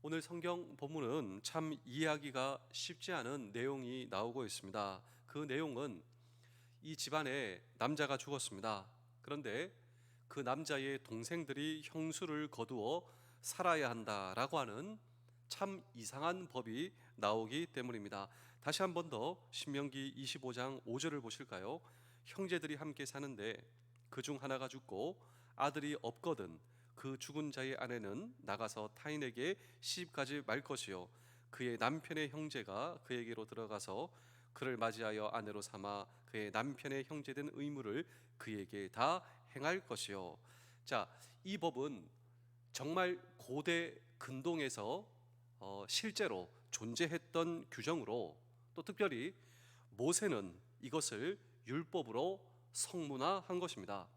오늘 성경 본문은 참 이해하기가 쉽지 않은 내용이 나오고 있습니다. 그 내용은 이 집안에 남자가 죽었습니다. 그런데 그 남자의 동생들이 형수를 거두어 살아야 한다라고 하는 참 이상한 법이 나오기 때문입니다. 다시 한 번 더 신명기 25장 5절을 보실까요? 형제들이 함께 사는데 그 중 하나가 죽고 아들이 없거든 그 죽은 자의 아내는 나가서 타인에게 시집가지 말 것이요 그의 남편의 형제가 그에게로 들어가서 그를 맞이하여 아내로 삼아 그의 남편의 형제된 의무를 그에게 다 행할 것이요. 자, 이 법은 정말 고대 근동에서 실제로 존재했던 규정으로, 또 특별히 모세는 이것을 율법으로 성문화한 것입니다.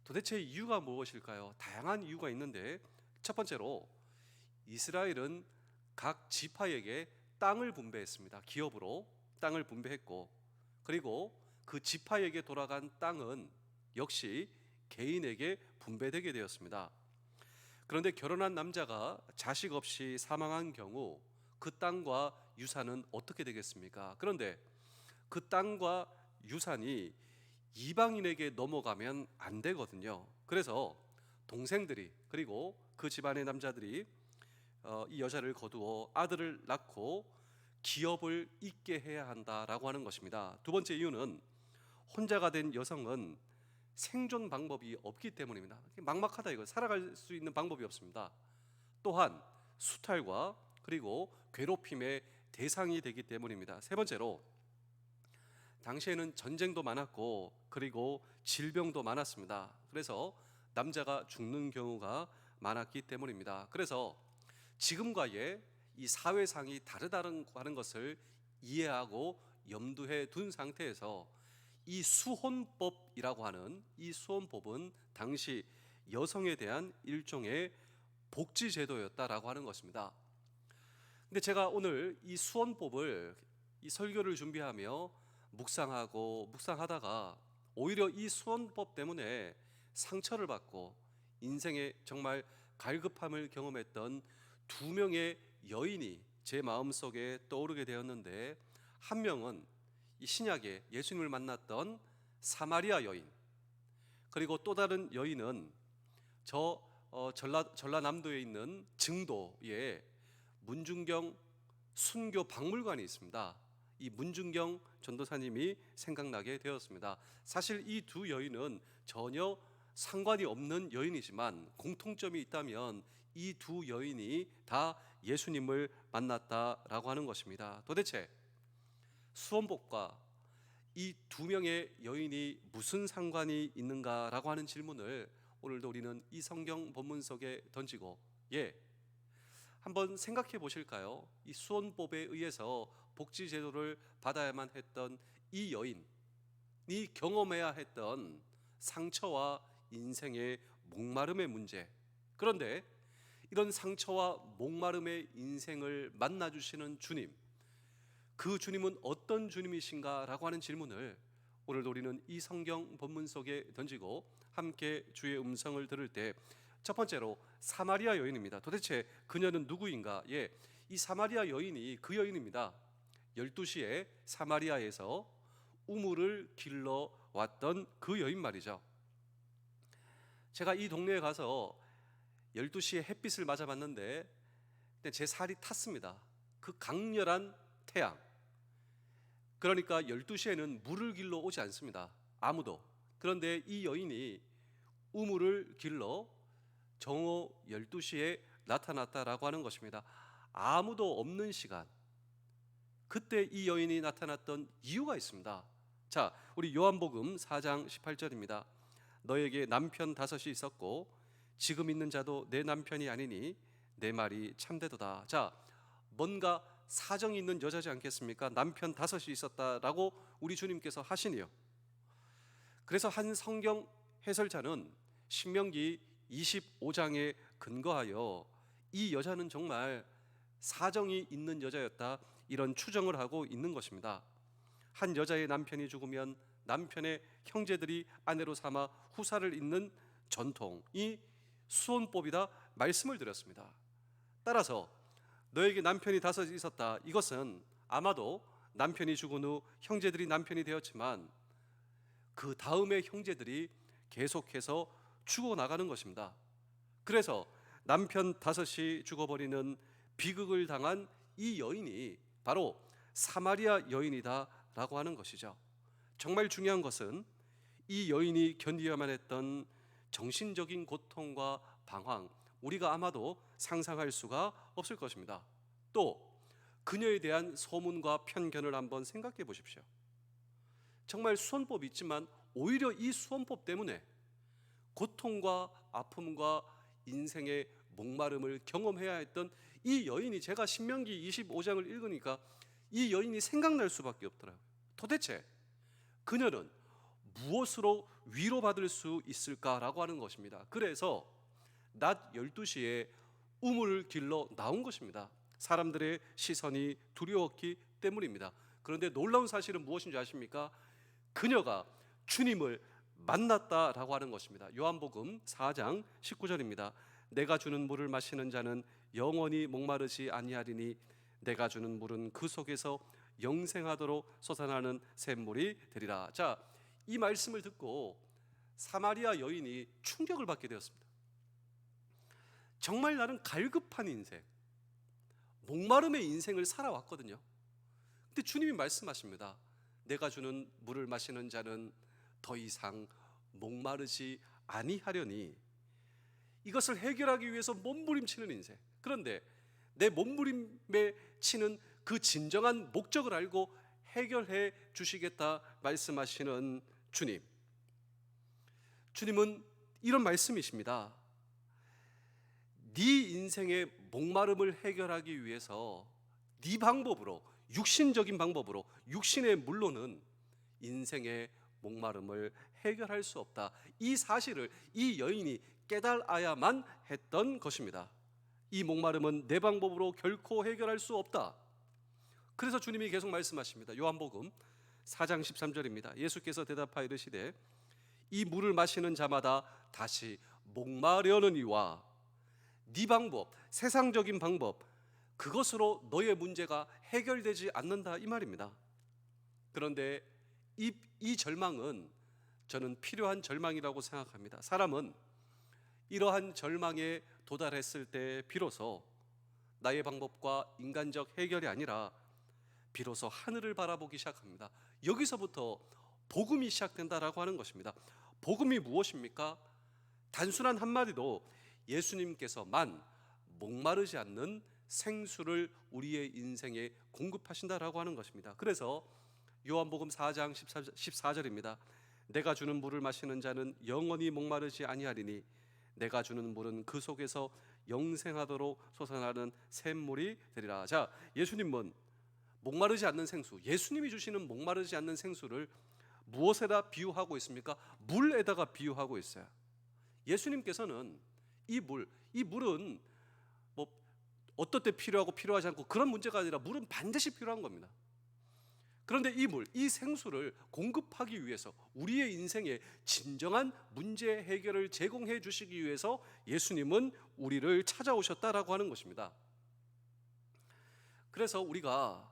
도대체 이유가 무엇일까요? 다양한 이유가 있는데, 첫 번째로 이스라엘은 각 지파에게 땅을 분배했습니다. 기업으로 땅을 분배했고, 그리고 그 지파에게 돌아간 땅은 역시 개인에게 분배되게 되었습니다. 그런데 결혼한 남자가 자식 없이 사망한 경우 그 땅과 유산은 어떻게 되겠습니까? 그런데 그 땅과 유산이 이방인에게 넘어가면 안 되거든요. 그래서 동생들이, 그리고 그 집안의 남자들이 이 여자를 거두어 아들을 낳고 기업을 잇게 해야 한다라고 하는 것입니다. 두 번째 이유는 혼자가 된 여성은 생존 방법이 없기 때문입니다. 막막하다, 이거 살아갈 수 있는 방법이 없습니다. 또한 수탈과 그리고 괴롭힘의 대상이 되기 때문입니다. 세 번째로 당시에는 전쟁도 많았고 그리고 질병도 많았습니다. 그래서 남자가 죽는 경우가 많았기 때문입니다. 그래서 지금과의 이 사회상이 다르다는 하는 것을 이해하고 염두에 둔 상태에서 이 수혼법이라고 하는 이 수혼법은 당시 여성에 대한 일종의 복지 제도였다라고 하는 것입니다. 근데 제가 오늘 이 수혼법을, 이 설교를 준비하며 묵상하다가 오히려 이 수혼법 때문에 상처를 받고 인생에 정말 갈급함을 경험했던 두 명의 여인이 제 마음속에 떠오르게 되었는데, 한 명은 이 신약에 예수님을 만났던 사마리아 여인, 그리고 또 다른 여인은 전라남도에 있는 증도에 문중경 순교 박물관이 있습니다. 이 문중경 전도사님이 생각나게 되었습니다. 사실 이 두 여인은 전혀 상관이 없는 여인이지만 공통점이 있다면 이 두 여인이 다 예수님을 만났다라고 하는 것입니다. 도대체 수원복과 이 두 명의 여인이 무슨 상관이 있는가라고 하는 질문을 오늘도 우리는 이 성경 본문 속에 던지고, 한번 생각해 보실까요? 이 수원법에 의해서 복지 제도를 받아야만 했던 이 여인이 경험해야 했던 상처와 인생의 목마름의 문제. 그런데 이런 상처와 목마름의 인생을 만나주시는 주님, 그 주님은 어떤 주님이신가라고 하는 질문을 오늘도 우리는 이 성경 본문 속에 던지고 함께 주의 음성을 들을 때, 첫 번째로 사마리아 여인입니다. 도대체 그녀는 누구인가? 이 사마리아 여인이 그 여인입니다. 12시에 사마리아에서 우물을 길러 왔던 그 여인 말이죠. 제가 이 동네에 가서 12시에 햇빛을 맞아봤는데 제 살이 탔습니다. 그 강렬한 태양. 그러니까 12시에는 물을 길러 오지 않습니다. 아무도. 그런데 이 여인이 우물을 길러 정오 12시에 나타났다라고 하는 것입니다. 아무도 없는 시간, 그때 이 여인이 나타났던 이유가 있습니다. 자, 우리 요한복음 4장 18절입니다. 너에게 남편 5이 있었고 지금 있는 자도 내 남편이 아니니 내 말이 참되도다. 자, 뭔가 사정이 있는 여자지 않겠습니까? 남편 5이 있었다라고 우리 주님께서 하시니요. 그래서 한 성경 해설자는 신명기 25장에 근거하여 이 여자는 정말 사정이 있는 여자였다, 이런 추정을 하고 있는 것입니다. 한 여자의 남편이 죽으면 남편의 형제들이 아내로 삼아 후사를 잇는 전통이 수혼법이다 말씀을 드렸습니다. 따라서 너에게 남편이 5 있었다. 이것은 아마도 남편이 죽은 후 형제들이 남편이 되었지만 그 다음에 형제들이 계속해서 죽어나가는 것입니다. 그래서 남편 5이 죽어버리는 비극을 당한 이 여인이 바로 사마리아 여인이다라고 하는 것이죠. 정말 중요한 것은 이 여인이 견디어야만 했던 정신적인 고통과 방황, 우리가 아마도 상상할 수가 없을 것입니다. 또 그녀에 대한 소문과 편견을 한번 생각해 보십시오. 정말 수원법이 있지만 오히려 이 수원법 때문에 고통과 아픔과 인생의 목마름을 경험해야 했던 이 여인이, 제가 신명기 25장을 읽으니까 이 여인이 생각날 수밖에 없더라고요. 도대체 그녀는 무엇으로 위로받을 수 있을까라고 하는 것입니다. 그래서 낮 12시에 우물을 길러 나온 것입니다. 사람들의 시선이 두려웠기 때문입니다. 그런데 놀라운 사실은 무엇인지 아십니까? 그녀가 주님을 만났다라고 하는 것입니다. 요한복음 4장 19절입니다. 내가 주는 물을 마시는 자는 영원히 목마르지 아니하리니 내가 주는 물은 그 속에서 영생하도록 솟아나는 샘물이 되리라. 자, 이 말씀을 듣고 사마리아 여인이 충격을 받게 되었습니다. 정말 나는 갈급한 인생, 목마름의 인생을 살아왔거든요. 근데 주님이 말씀하십니다. 내가 주는 물을 마시는 자는 더 이상 목마르지 아니하려니. 이것을 해결하기 위해서 몸부림치는 인생. 그런데 내 몸부림에 치는 그 진정한 목적을 알고 해결해 주시겠다 말씀하시는 주님. 주님은 이런 말씀이십니다. 네 인생의 목마름을 해결하기 위해서 네 방법으로, 육신적인 방법으로, 육신의 물로는 인생의 목마름을 해결할 수 없다. 이 사실을 이 여인이 깨달아야만 했던 것입니다. 이 목마름은 내 방법으로 결코 해결할 수 없다. 그래서 주님이 계속 말씀하십니다. 요한복음 4장 13절입니다. 예수께서 대답하여 이르시되 이 물을 마시는 자마다 다시 목마려느니와 네 방법, 세상적인 방법, 그것으로 너의 문제가 해결되지 않는다, 이 말입니다. 그런데 이 절망은 저는 필요한 절망이라고 생각합니다. 사람은 이러한 절망에 도달했을 때 비로소 나의 방법과 인간적 해결이 아니라 비로소 하늘을 바라보기 시작합니다. 여기서부터 복음이 시작된다라고 하는 것입니다. 복음이 무엇입니까? 단순한 한마디로 예수님께서만 목마르지 않는 생수를 우리의 인생에 공급하신다라고 하는 것입니다. 그래서 요한복음 4장 14절입니다. 내가 주는 물을 마시는 자는 영원히 목마르지 아니하리니 내가 주는 물은 그 속에서 영생하도록 솟아나는 샘물이 되리라. 자, 예수님은 목마르지 않는 생수, 예수님이 주시는 목마르지 않는 생수를 무엇에다 비유하고 있습니까? 물에다가 비유하고 있어요. 예수님께서는 이 물은 뭐 어떨 때 필요하고 필요하지 않고 그런 문제가 아니라 물은 반드시 필요한 겁니다. 그런데 이 생수를 공급하기 위해서, 우리의 인생에 진정한 문제 해결을 제공해 주시기 위해서 예수님은 우리를 찾아오셨다라고 하는 것입니다. 그래서 우리가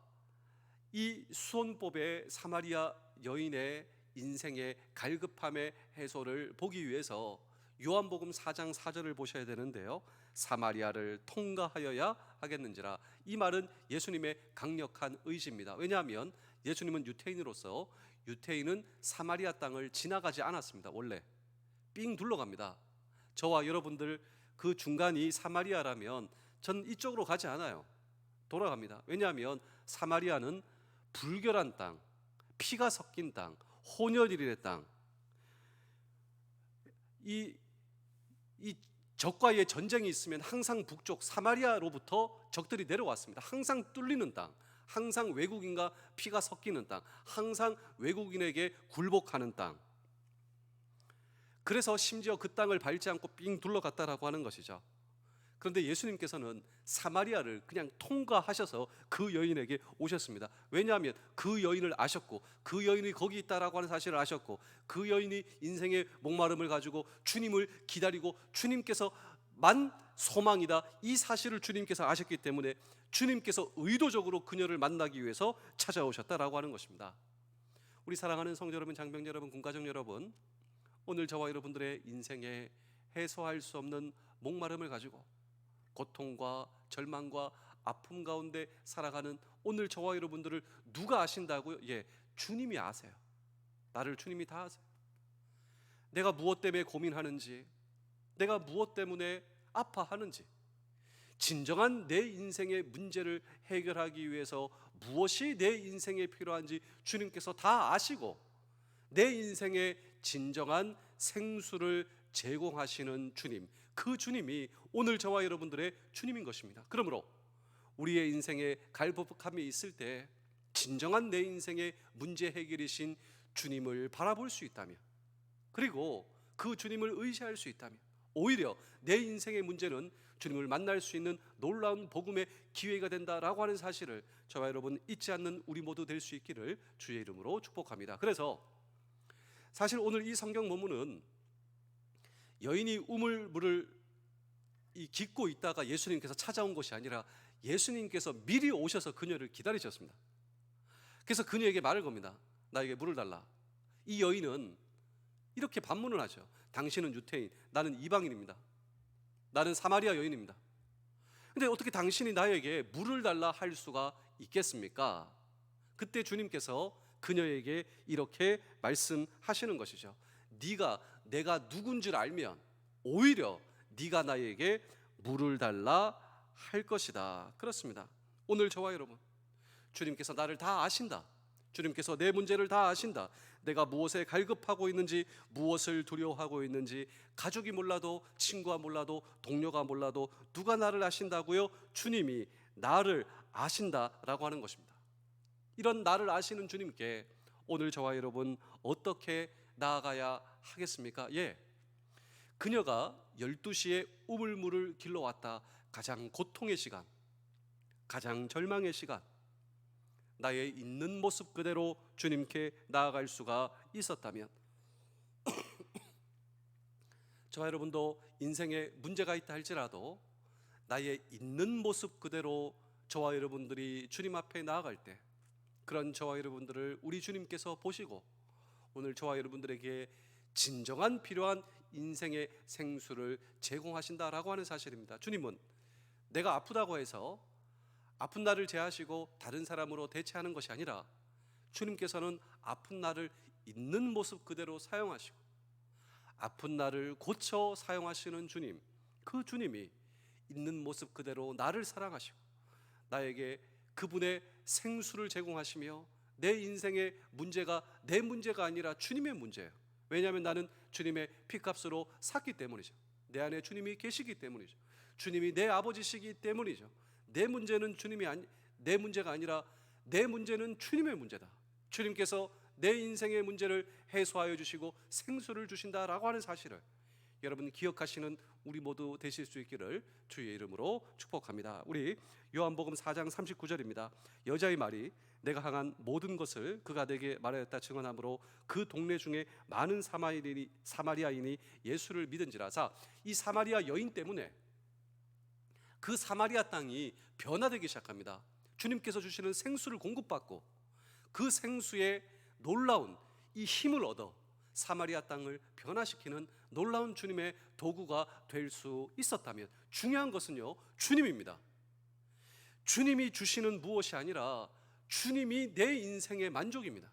이 수원법의 사마리아 여인의 인생의 갈급함의 해소를 보기 위해서 요한복음 4장 4절을 보셔야 되는데요. 사마리아를 통과하여야 하겠는지라. 이 말은 예수님의 강력한 의지입니다. 왜냐하면 예수님은 유태인으로서 유태인은 사마리아 땅을 지나가지 않았습니다. 원래 삥 둘러갑니다. 저와 여러분들 그 중간이 사마리아라면 전 이쪽으로 가지 않아요. 돌아갑니다. 왜냐하면 사마리아는 불결한 땅, 피가 섞인 땅, 혼혈일의 땅, 이 적과의 전쟁이 있으면 항상 북쪽 사마리아로부터 적들이 내려왔습니다. 항상 뚫리는 땅, 항상 외국인과 피가 섞이는 땅, 항상 외국인에게 굴복하는 땅. 그래서 심지어 그 땅을 밟지 않고 삥 둘러갔다라고 하는 것이죠. 그런데 예수님께서는 사마리아를 그냥 통과하셔서 그 여인에게 오셨습니다. 왜냐하면 그 여인을 아셨고, 그 여인이 거기 있다라고 하는 사실을 아셨고, 그 여인이 인생의 목마름을 가지고 주님을 기다리고 주님께서 소망이다, 이 사실을 주님께서 아셨기 때문에 주님께서 의도적으로 그녀를 만나기 위해서 찾아오셨다라고 하는 것입니다. 우리 사랑하는 성도 여러분, 장병 여러분, 군가족 여러분, 오늘 저와 여러분들의 인생에 해소할 수 없는 목마름을 가지고 고통과 절망과 아픔 가운데 살아가는 오늘 저와 여러분들을 누가 아신다고요? 예, 주님이 아세요. 나를 주님이 다 아세요. 내가 무엇 때문에 고민하는지, 내가 무엇 때문에 아파하는지, 진정한 내 인생의 문제를 해결하기 위해서 무엇이 내 인생에 필요한지 주님께서 다 아시고 내 인생의 진정한 생수를 제공하시는 주님, 그 주님이 오늘 저와 여러분들의 주님인 것입니다. 그러므로 우리의 인생에 갈급함이 있을 때 진정한 내 인생의 문제 해결이신 주님을 바라볼 수 있다면, 그리고 그 주님을 의지할 수 있다면, 오히려 내 인생의 문제는 주님을 만날 수 있는 놀라운 복음의 기회가 된다라고 하는 사실을 저와 여러분 잊지 않는 우리 모두 될 수 있기를 주의 이름으로 축복합니다. 그래서 사실 오늘 이 성경 본문은 여인이 우물물을 깃고 있다가 예수님께서 찾아온 것이 아니라 예수님께서 미리 오셔서 그녀를 기다리셨습니다. 그래서 그녀에게 말을 겁니다. 나에게 물을 달라. 이 여인은 이렇게 반문을 하죠. 당신은 유태인, 나는 이방인입니다. 나는 사마리아 여인입니다. 근데 어떻게 당신이 나에게 물을 달라 할 수가 있겠습니까? 그때 주님께서 그녀에게 이렇게 말씀하시는 것이죠. 내가 누군지를 알면 오히려 네가 나에게 물을 달라 할 것이다. 그렇습니다. 오늘 저와 여러분, 주님께서 나를 다 아신다. 주님께서 내 문제를 다 아신다. 내가 무엇에 갈급하고 있는지, 무엇을 두려워하고 있는지, 가족이 몰라도, 친구가 몰라도, 동료가 몰라도 누가 나를 아신다고요? 주님이 나를 아신다라고 하는 것입니다. 이런 나를 아시는 주님께 오늘 저와 여러분 어떻게 나아가야 하겠습니까? 예, 그녀가 12시에 우물물을 길러왔다. 가장 고통의 시간, 가장 절망의 시간, 나의 있는 모습 그대로 주님께 나아갈 수가 있었다면 저와 여러분도 인생에 문제가 있다 할지라도 나의 있는 모습 그대로 저와 여러분들이 주님 앞에 나아갈 때 그런 저와 여러분들을 우리 주님께서 보시고 오늘 저와 여러분들에게 진정한 필요한 인생의 생수를 제공하신다라고 하는 사실입니다. 주님은 내가 아프다고 해서 아픈 나를 제하시고 다른 사람으로 대체하는 것이 아니라 주님께서는 아픈 나를 있는 모습 그대로 사용하시고 아픈 나를 고쳐 사용하시는 주님, 그 주님이 있는 모습 그대로 나를 사랑하시고 나에게 그분의 생수를 제공하시며 내 인생의 문제가 내 문제가 아니라 주님의 문제예요. 왜냐하면 나는 주님의 피값으로 샀기 때문이죠. 내 안에 주님이 계시기 때문이죠. 주님이 내 아버지시기 때문이죠. 내 문제는 내 문제가 아니라 내 문제는 주님의 문제다. 주님께서 내 인생의 문제를 해소하여 주시고 생수를 주신다라고 하는 사실을 여러분 기억하시는 우리 모두 되실 수 있기를 주의 이름으로 축복합니다. 우리 요한복음 4장 39절입니다. 여자의 말이 내가 향한 모든 것을 그가 내게 말하였다 증언하므로 그 동네 중에 많은 사마리아인이 예수를 믿은지라. 자, 이 사마리아 여인 때문에 그 사마리아 땅이 변화되기 시작합니다. 주님께서 주시는 생수를 공급받고 그 생수에 놀라운 이 힘을 얻어 사마리아 땅을 변화시키는 놀라운 주님의 도구가 될 수 있었다면 중요한 것은요, 주님입니다. 주님이 주시는 무엇이 아니라 주님이 내 인생의 만족입니다.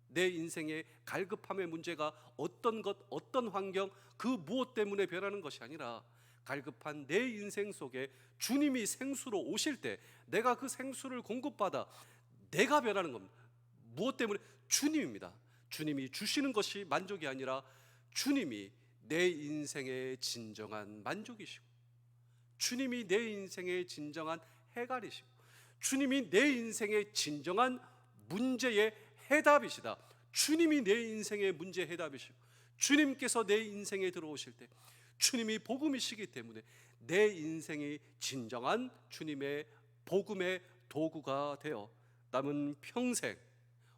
내 인생의 갈급함의 문제가 어떤 것, 어떤 환경, 그 무엇 때문에 변하는 것이 아니라 갈급한 내 인생 속에 주님이 생수로 오실 때 내가 그 생수를 공급받아 내가 변하는 겁니다. 무엇 때문에? 주님입니다. 주님이 주시는 것이 만족이 아니라 주님이 내 인생의 진정한 만족이시고 주님이 내 인생의 진정한 해갈이시고 주님이 내 인생의 진정한 문제의 해답이시다. 주님이 내 인생의 문제 해답이시고 주님께서 내 인생에 들어오실 때 주님이 복음이시기 때문에 내 인생이 진정한 주님의 복음의 도구가 되어 남은 평생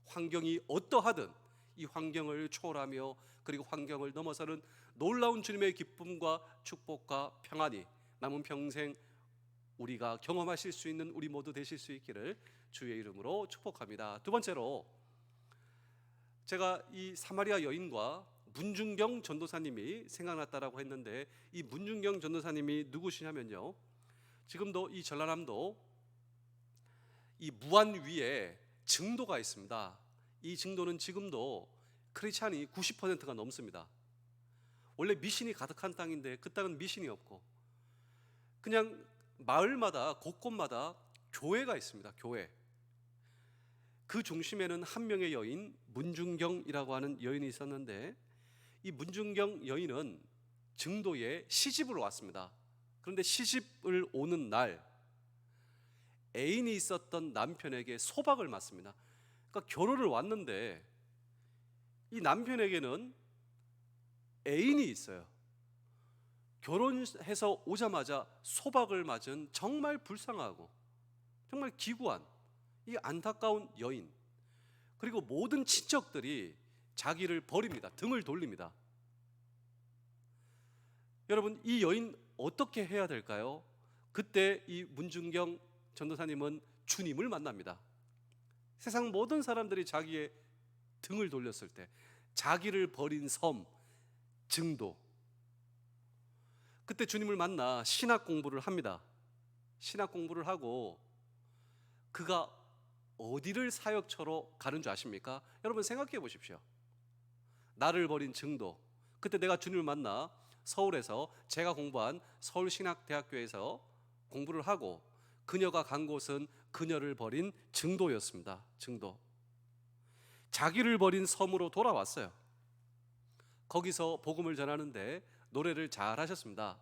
환경이 어떠하든 이 환경을 초월하며 그리고 환경을 넘어서는 놀라운 주님의 기쁨과 축복과 평안이 남은 평생 우리가 경험하실 수 있는 우리 모두 되실 수 있기를 주의 이름으로 축복합니다. 두 번째로, 제가 이 사마리아 여인과 문중경 전도사님이 생각났다라고 했는데, 이 문중경 전도사님이 누구시냐면요, 지금도 이 전라남도 이 무안 위에 증도가 있습니다. 이 증도는 지금도 크리스찬이 90%가 넘습니다. 원래 미신이 가득한 땅인데 그 땅은 미신이 없고 그냥 마을마다 곳곳마다 교회가 있습니다. 교회. 그 중심에는 한 명의 여인 문중경이라고 하는 여인이 있었는데, 이 문중경 여인은 증도에 시집을 왔습니다. 그런데 시집을 오는 날 애인이 있었던 남편에게 소박을 맞습니다. 그러니까 결혼을 왔는데 이 남편에게는 애인이 있어요. 결혼해서 오자마자 소박을 맞은 정말 불쌍하고 정말 기구한 이 안타까운 여인, 그리고 모든 친척들이 자기를 버립니다. 등을 돌립니다. 여러분, 이 여인 어떻게 해야 될까요? 그때 이 문중경 전도사님은 주님을 만납니다. 세상 모든 사람들이 자기의 등을 돌렸을 때, 자기를 버린 섬 증도, 그때 주님을 만나 신학 공부를 합니다. 신학 공부를 하고 그가 어디를 사역처로 가는 줄 아십니까? 여러분 생각해 보십시오. 나를 버린 증도, 그때 내가 주님을 만나 서울에서 제가 공부한 서울신학대학교에서 공부를 하고 그녀가 간 곳은 그녀를 버린 증도였습니다. 증도. 자기를 버린 섬으로 돌아왔어요. 거기서 복음을 전하는데 노래를 잘 하셨습니다.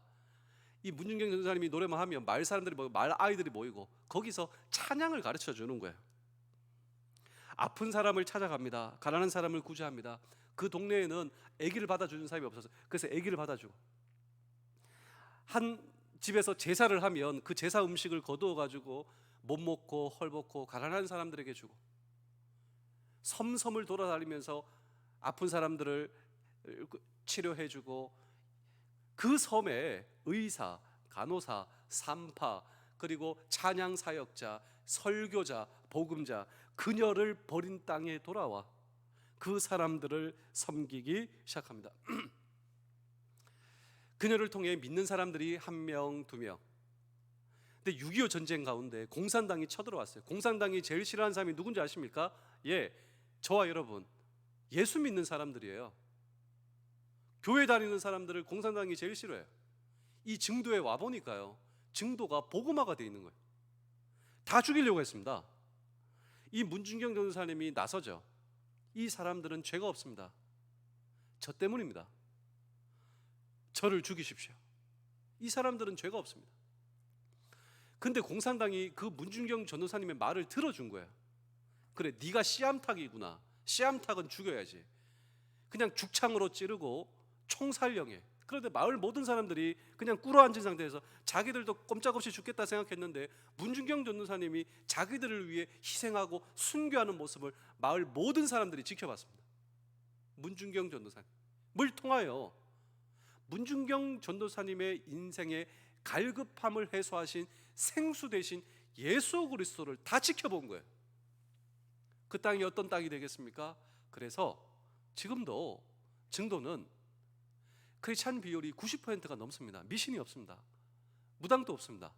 이 문중경 전도사님이 노래만 하면 마을 사람들이 모이고 마을 아이들이 모이고 거기서 찬양을 가르쳐 주는 거예요. 아픈 사람을 찾아갑니다. 가난한 사람을 구제합니다. 그 동네에는 아기를 받아주는 사람이 없어서 그래서 아기를 받아주고, 한 집에서 제사를 하면 그 제사 음식을 거두어 가지고 못 먹고 헐벗고 가난한 사람들에게 주고, 섬섬을 돌아다니면서 아픈 사람들을 치료해주고, 그 섬에 의사, 간호사, 산파, 그리고 찬양 사역자, 설교자, 복음자, 그녀를 버린 땅에 돌아와 그 사람들을 섬기기 시작합니다. 그녀를 통해 믿는 사람들이 한 명, 두 명. 근데 6.25 전쟁 가운데 공산당이 쳐들어왔어요. 공산당이 제일 싫어하는 사람이 누군지 아십니까? 저와 여러분, 예수 믿는 사람들이에요. 교회 다니는 사람들을 공산당이 제일 싫어해요. 이 증도에 와보니까요, 증도가 복음화가 되어 있는 거예요. 다 죽이려고 했습니다. 이 문중경 전도사님이 나서죠. 이 사람들은 죄가 없습니다. 저 때문입니다. 저를 죽이십시오. 이 사람들은 죄가 없습니다. 근데 공산당이 그 문중경 전도사님의 말을 들어준 거예요. 그래, 네가 씨암탉이구나. 씨암탉은 죽여야지. 그냥 죽창으로 찌르고 총살령해. 그런데 마을 모든 사람들이 그냥 꿇어앉은 상태에서 자기들도 꼼짝없이 죽겠다 생각했는데, 문중경 전도사님이 자기들을 위해 희생하고 순교하는 모습을 마을 모든 사람들이 지켜봤습니다. 문중경 전도사님을 통하여 문중경 전도사님의 인생의 갈급함을 해소하신 생수 대신 예수 그리스도를 다 지켜본 거예요. 그 땅이 어떤 땅이 되겠습니까? 그래서 지금도 증도는 크리스찬 비율이 90%가 넘습니다. 미신이 없습니다. 무당도 없습니다.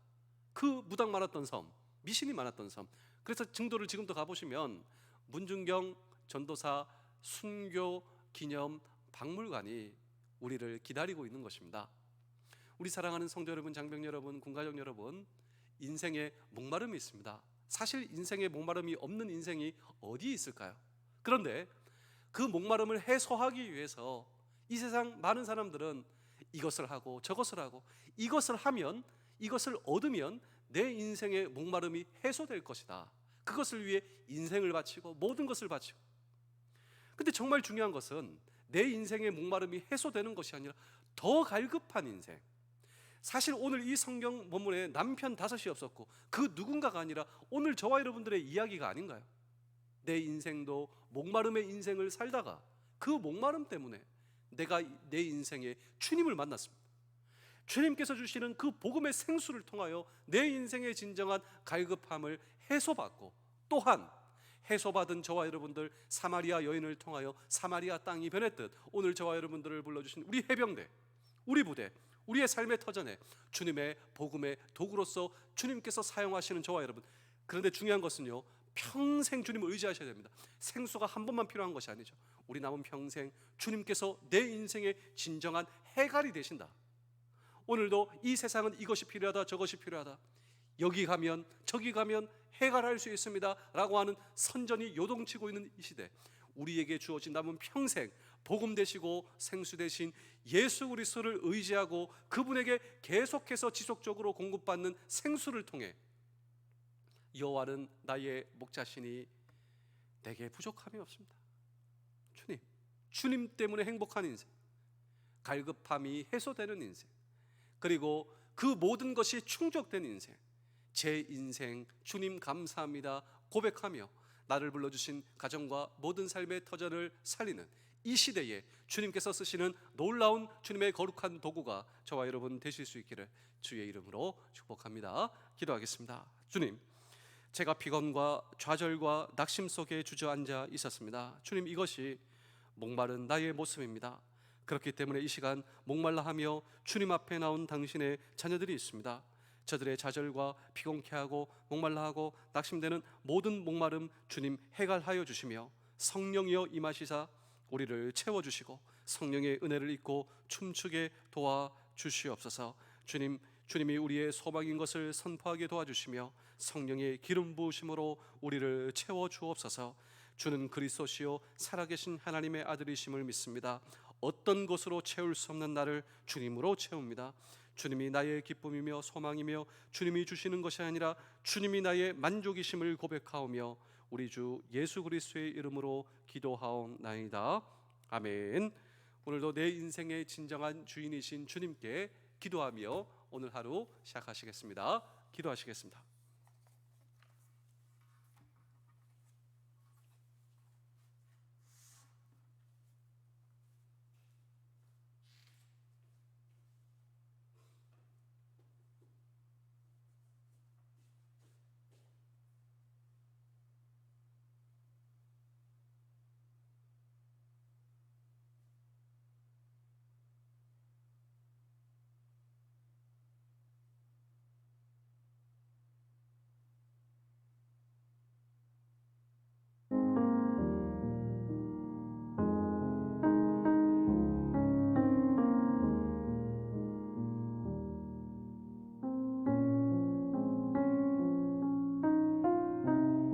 그 무당 많았던 섬, 미신이 많았던 섬. 그래서 증도를 지금도 가보시면 문중경 전도사 순교 기념 박물관이 우리를 기다리고 있는 것입니다. 우리 사랑하는 성도 여러분, 장병 여러분, 군가족 여러분, 인생에 목마름이 있습니다. 사실 인생에 목마름이 없는 인생이 어디 있을까요? 그런데 그 목마름을 해소하기 위해서 이 세상 많은 사람들은 이것을 하고 저것을 하고, 이것을 하면, 이것을 얻으면 내 인생의 목마름이 해소될 것이다. 그것을 위해 인생을 바치고 모든 것을 바치고. 근데 정말 중요한 것은 내 인생의 목마름이 해소되는 것이 아니라 더 갈급한 인생. 사실 오늘 이 성경 본문에 남편 5이 없었고 그 누군가가 아니라 오늘 저와 여러분들의 이야기가 아닌가요? 내 인생도 목마름의 인생을 살다가 그 목마름 때문에 내가 내 인생에 주님을 만났습니다. 주님께서 주시는 그 복음의 생수를 통하여 내 인생의 진정한 갈급함을 해소받고, 또한 해소받은 저와 여러분들, 사마리아 여인을 통하여 사마리아 땅이 변했듯 오늘 저와 여러분들을 불러주신 우리 해병대, 우리 부대, 우리의 삶의 터전에 주님의 복음의 도구로서 주님께서 사용하시는 저와 여러분. 그런데 중요한 것은요, 평생 주님을 의지하셔야 됩니다. 생수가 한 번만 필요한 것이 아니죠. 우리 남은 평생 주님께서 내 인생의 진정한 해갈이 되신다. 오늘도 이 세상은 이것이 필요하다, 저것이 필요하다, 여기 가면 저기 가면 해갈할 수 있습니다 라고 하는 선전이 요동치고 있는 이 시대, 우리에게 주어진 남은 평생 복음 되시고 생수 되신 예수 그리스도를 의지하고 그분에게 계속해서 지속적으로 공급받는 생수를 통해 여호와는 나의 목자시니 내게 부족함이 없습니다. 주님 때문에 행복한 인생, 갈급함이 해소되는 인생, 그리고 그 모든 것이 충족된 인생, 제 인생 주님 감사합니다 고백하며 나를 불러주신 가정과 모든 삶의 터전을 살리는 이 시대에 주님께서 쓰시는 놀라운 주님의 거룩한 도구가 저와 여러분 되실 수 있기를 주의 이름으로 축복합니다. 기도하겠습니다. 주님, 제가 피곤과 좌절과 낙심 속에 주저앉아 있었습니다. 주님, 이것이 목마른 나의 모습입니다. 그렇기 때문에 이 시간 목말라 하며 주님 앞에 나온 당신의 자녀들이 있습니다. 저들의 좌절과 피곤케 하고 목말라 하고 낙심되는 모든 목마름 주님 해갈하여 주시며 성령이여 임하시사 우리를 채워주시고 성령의 은혜를 입고 춤추게 도와주시옵소서. 주님이 우리의 소망인 것을 선포하게 도와주시며 성령의 기름 부으심으로 우리를 채워주옵소서. 주는 그리스도시요 살아계신 하나님의 아들이심을 믿습니다. 어떤 것으로 채울 수 없는 나를 주님으로 채웁니다. 주님이 나의 기쁨이며 소망이며 주님이 주시는 것이 아니라 주님이 나의 만족이심을 고백하오며 우리 주 예수 그리스도의 이름으로 기도하옵나이다. 아멘. 오늘도 내 인생의 진정한 주인이신 주님께 기도하며 오늘 하루 시작하시겠습니다. 기도하시겠습니다.